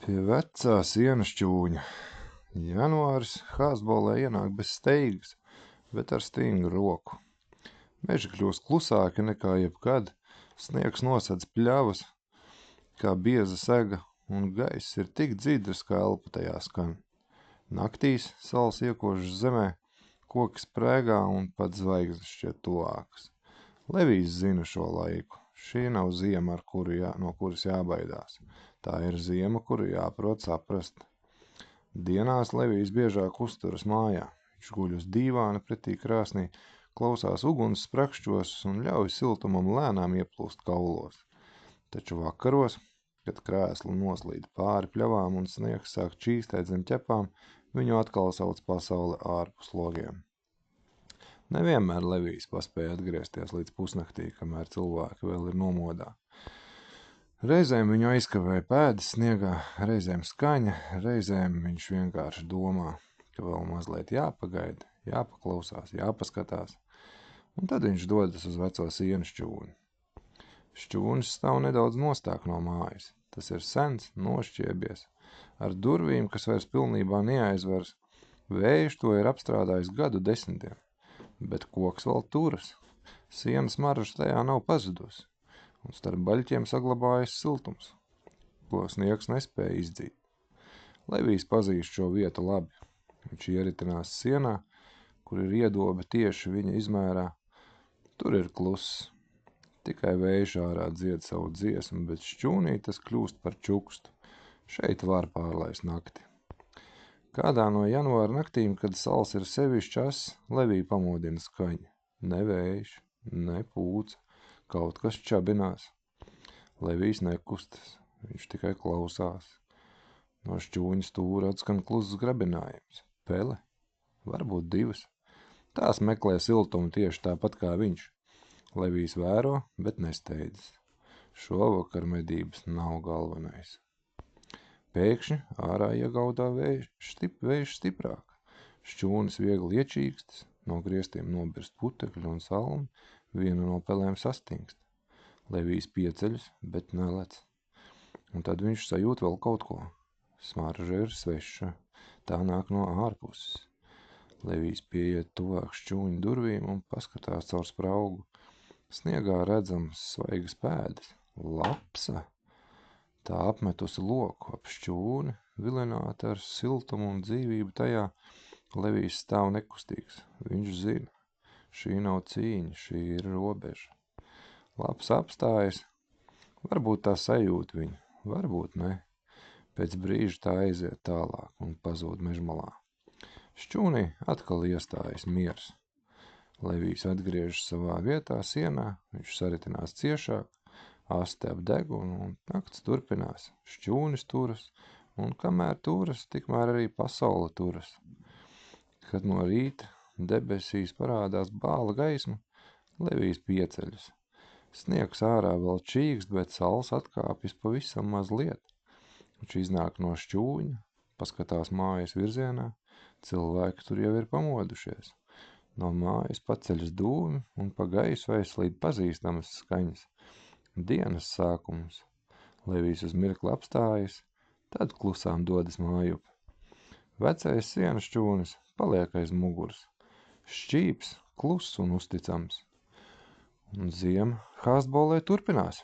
Pie vecā sienas šķūņa. Janvāris Hāzbolē ienāk bez steigas, bet ar stingru roku. Meži kļūst klusāki nekā jebkad, sniegs nosedz pļavas, kā bieza sega, un gaiss ir tik dzidrs, kā elpa tajā skan. Naktīs saules iekožas zemē, koki sprēgā un pat zvaigznes šķiet tuvākas. Levijs zina šo laiku. Šī nav ziema, no kuras jābaidās. Tā ir ziema, kuru jāprot saprast. Dienās Levijs biežāk uzturas mājā. Viņš guļ uz dīvāna pretī krāsnī, klausās uguns sprakšķos un ļauj siltumam lēnām ieplūst kaulos. Taču vakaros, kad krēslu noslīd pāri pļavām un sniegs sāk čīstēt zem ķepām, viņu atkal sauc pasaule ārpus logiem. Nevienmēr Levijs paspēja atgriezties līdz pusnaktī, kamēr cilvēki vēl ir nomodā. Reizēm viņu aizkavēja pēdas sniegā, reizēm skaņa, reizēm viņš vienkārši domā, ka vēl mazliet jāpagaida, jāpaklausās, jāpaskatās, un tad viņš dodas uz veco sienu šķūni. Šķūnis stāv nedaudz nostāk no mājas. Tas ir sens, nošķiebies, ar durvīm, kas vairs pilnībā neaizveras. Vējš to ir apstrādājis gadu desmitiem. Bet koks vēl turas. Sienas marža tajā nav pazudusi, un starp baļķiem saglabājas siltums, ko sniegs nespēja izdzīt. Levijs pazīst šo vietu labi. Viņš ieritinās sienā, kur ir iedobe tieši viņa izmērā. Tur ir kluss. Tikai vējš ārā dzied savu dziesmu, bet šķūnī tas kļūst par čukstu. Šeit var pārlaist nakti. Kādā no janvāra naktīm, kad sals ir sevišķi ass, Leviju pamodina skaņa. Ne vējš, ne pūca, kaut kas čabinās. Levijs nekustas, viņš tikai klausās. No šķūņa stūra atskan kluss grabinājums. Pele, varbūt divas. Tās meklē siltumu tieši tāpat kā viņš. Levijs vēro, bet nesteidzas. Šovakar medības nav galvenais. Pēkšņi ārā iegaudā vējš stiprāk. Šķūnis viegli iečīkstas, no griestiem nobirst putekļi un salmi, viena no pelēm sastingst. Levijs pieceļas, bet nelec. Un tad viņš sajūt vēl kaut ko. Smarža ir sveša, tā nāk no ārpuses. Levijs pieiet tuvāk šķūņa durvīm un paskatās caur spraugu. Sniegā redzams svaigas pēdas. Lapsa! Tā apmetusi loku ap šķūni, vilināta ar siltumu un dzīvību tajā. Levijs stāv nekustīgs. Viņš zina. Šī nav cīņa, šī ir robeža. Lapsa apstājas. Varbūt tā sajūt viņu, varbūt ne. Pēc brīža tā aiziet tālāk un pazūd mežmalā. Šķūnī atkal iestājas miers. Levijs atgriežas savā vietā sienā, viņš saritinās ciešāk. Asti ap degunu un nakts turpinās. Šķūnis turas, un kamēr turas, tikmēr arī pasaule turas. Kad no rīta debesīs parādās bāla gaisma, Levijs pieceļas. Sniegs ārā vēl čīkst, bet sals atkāpjas pavisam mazliet. Viņš iznāk no šķūņa, paskatās mājas virzienā, cilvēki tur jau ir pamodušies. No mājas paceļas dūmi un pa gaisu aizslīd pazīstamas skaņas. Dienas sākums. Levijs uz mirkli apstājas, tad klusām dodas mājup. Vecais sienas šķūnis paliek aiz muguras. Šķīps, kluss un uzticams. Un ziema Hāzbolē turpinās.